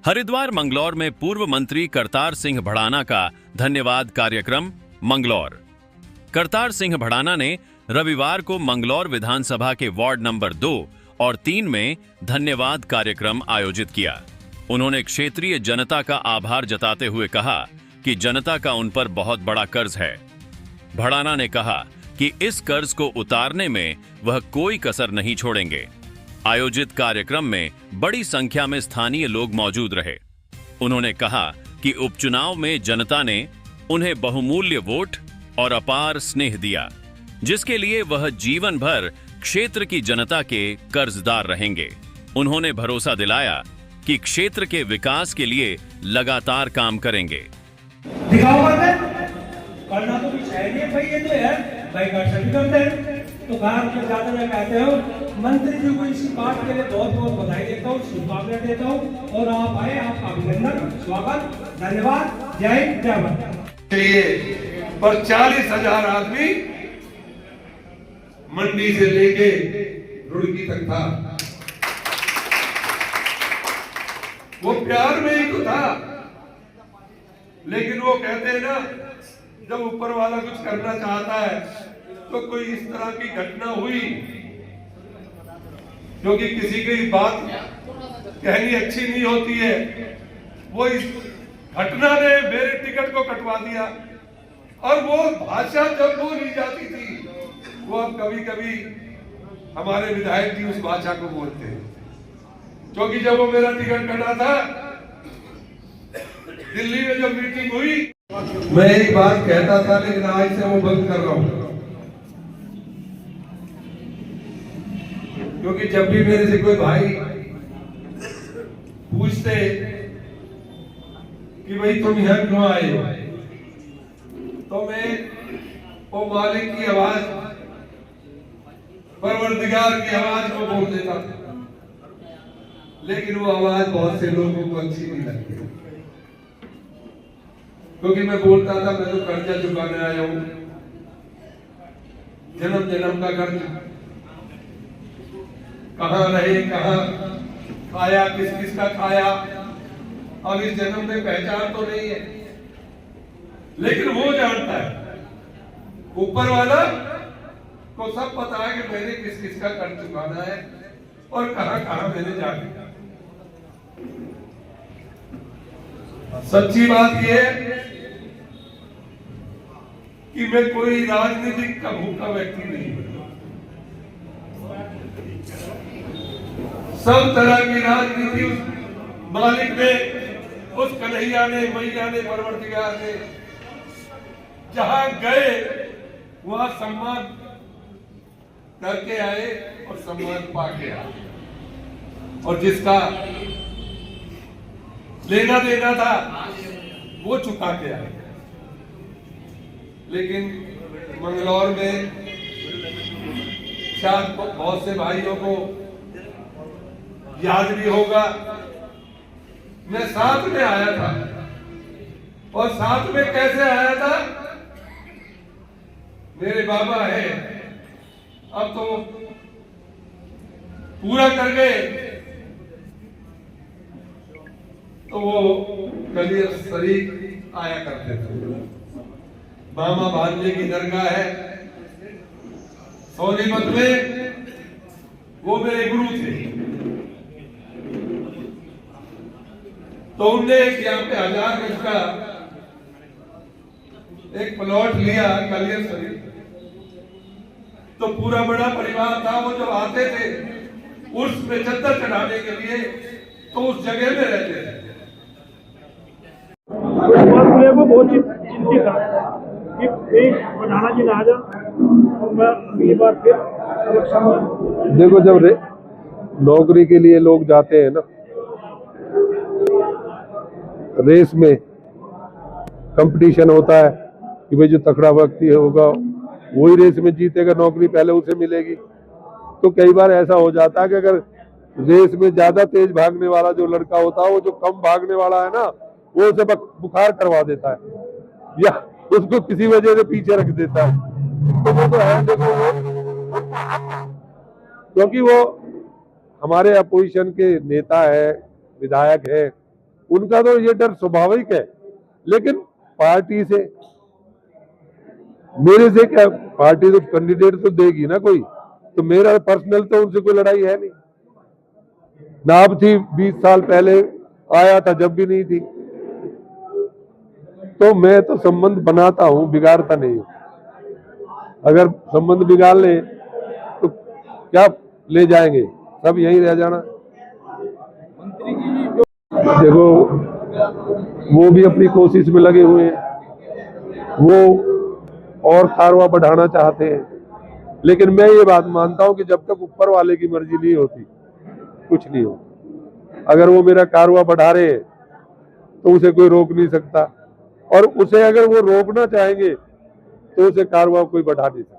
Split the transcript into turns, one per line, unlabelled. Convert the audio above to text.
हरिद्वार मंगलौर में पूर्व मंत्री करतार सिंह भड़ाना का धन्यवाद कार्यक्रम मंगलौर। करतार सिंह भड़ाना ने रविवार को मंगलौर विधानसभा के वार्ड नंबर 2 और 3 में धन्यवाद कार्यक्रम आयोजित किया। उन्होंने क्षेत्रीय जनता का आभार जताते हुए कहा कि जनता का उन पर बहुत बड़ा कर्ज है। भड़ाना ने कहा कि इस कर्ज को उतारने में वह कोई कसर नहीं छोड़ेंगे। आयोजित कार्यक्रम में बड़ी संख्या में स्थानीय लोग मौजूद रहे। उन्होंने कहा कि उपचुनाव में जनता ने उन्हें बहुमूल्य वोट और अपार स्नेह दिया, जिसके लिए वह जीवन भर क्षेत्र की जनता के कर्जदार रहेंगे। उन्होंने भरोसा दिलाया कि क्षेत्र के विकास के लिए लगातार काम करेंगे।
करना तो कुछ है नहीं भाई, ये तो है भाई का सभी करते हैं। तो गांव के ज्यादा मैं कहते हो मंत्री जी को इसी बात के लिए बहुत बहुत बधाई देता हूँ, शुभकामनाएं देता हूँ। और आप आए, आपका अभिनंदन, स्वागत, धन्यवाद, जय हिंद, जय भारत।
पर 40,000 आदमी मंडी से लेके रुड़की तक था। वो प्यार में ही तो था, लेकिन वो कहते हैं ना, जब ऊपर वाला कुछ करना चाहता है तो कोई इस तरह की घटना हुई, क्योंकि किसी की बात कहनी अच्छी नहीं होती है। वो इस घटना ने मेरे टिकट को कटवा दिया, और वो भाषा जब बोली जाती थी, वो अब कभी कभी हमारे विधायक जी उस भाषा को बोलते हैं। क्योंकि जब वो मेरा टिकट कटा था, दिल्ली में जब मीटिंग हुई, मैं एक बात कहता था, लेकिन आज से वो बंद कर रहा हूं। क्योंकि जब भी मेरे से कोई भाई पूछते कि भाई तुम यहां क्यों आए, तो मैं वो मालिक की आवाज, परवरदिगार की आवाज को बोल देता था। लेकिन वो आवाज बहुत से लोगों को अच्छी नहीं लगती, क्योंकि मैं बोलता था मैं तो कर्जा चुकाने आया हूं, जन्म जन्म का कर्ज, कहां रहे, कहां खाया, किस किस का खाया, अब इस जन्म में पहचान तो नहीं है। लेकिन वो जानता है, ऊपर वाला को सब पता है कि मैंने किस किस का कर्ज चुकाना है और कहां कहां मैंने जाके। सच्ची बात यह है कि मैं कोई राजनीतिक का भूखा व्यक्ति नहीं हूं। सब तरह की राजनीति उस मालिक ने, उस कन्हैया ने, मैया ने, परवरदिगार ने जहां गए वहां सम्मान करके आए और सम्मान पाके आए, और जिसका लेना देना था वो चुका के आए। लेकिन मंगलौर में शायद बहुत से भाइयों को याद भी होगा, मैं साथ में आया था। और साथ में कैसे आया था, मेरे बाबा है, अब तो पूरा कर गए, तो वो कलियर शरीक आया करते थे। मामा भांजे की दरगाह है सोनीपत में, वो मेरे गुरु थे। तो उनने यहाँ पे 1000 गज का एक प्लॉट लिया कलियर शरीफ। तो पूरा बड़ा परिवार था, वो जब आते थे उर्स पे चद्दर चढ़ाने के लिए, तो उस जगह में रहते थे।
बहुत चिंतित था कि भड़ाना जी ना आ जा, मैं अगली बार फिर।
देखो, जब नौकरी के लिए लोग जाते हैं ना, रेस में कंपटीशन होता है कि भाई जो तगड़ा व्यक्ति होगा वही रेस में जीतेगा, नौकरी पहले उसे मिलेगी। तो कई बार ऐसा हो जाता है कि अगर रेस में ज्यादा तेज भागने वाला जो लड़का होता है, वो जो कम भागने वाला है ना, वो उसे बुखार करवा देता है या उसको किसी वजह से पीछे रख देता है। तो वो तो है, देखो वो, क्योंकि वो हमारे अपोजिशन के नेता है, विधायक है, उनका तो ये डर स्वाभाविक है, लेकिन पार्टी से, मेरे से क्या, पार्टी तो कैंडिडेट तो देगी ना कोई, तो मेरा पर्सनल तो उनसे कोई लड़ाई है नहीं ना। अब थी 20 साल पहले आया था जब भी नहीं थी, तो मैं तो संबंध बनाता हूं, बिगाड़ता नहीं हूं। अगर संबंध बिगाड़ ले तो क्या ले जाएंगे, सब यहीं रह जाना। देखो वो भी अपनी कोशिश में लगे हुए हैं, वो और कारवा बढ़ाना चाहते हैं, लेकिन मैं ये बात मानता हूं कि जब तक ऊपर वाले की मर्जी नहीं होती कुछ नहीं होता। अगर वो मेरा कारवा बढ़ा रहे हैं तो उसे कोई रोक नहीं सकता, और उसे अगर वो रोकना चाहेंगे तो उसे कारवा कोई बढ़ा नहीं सकता।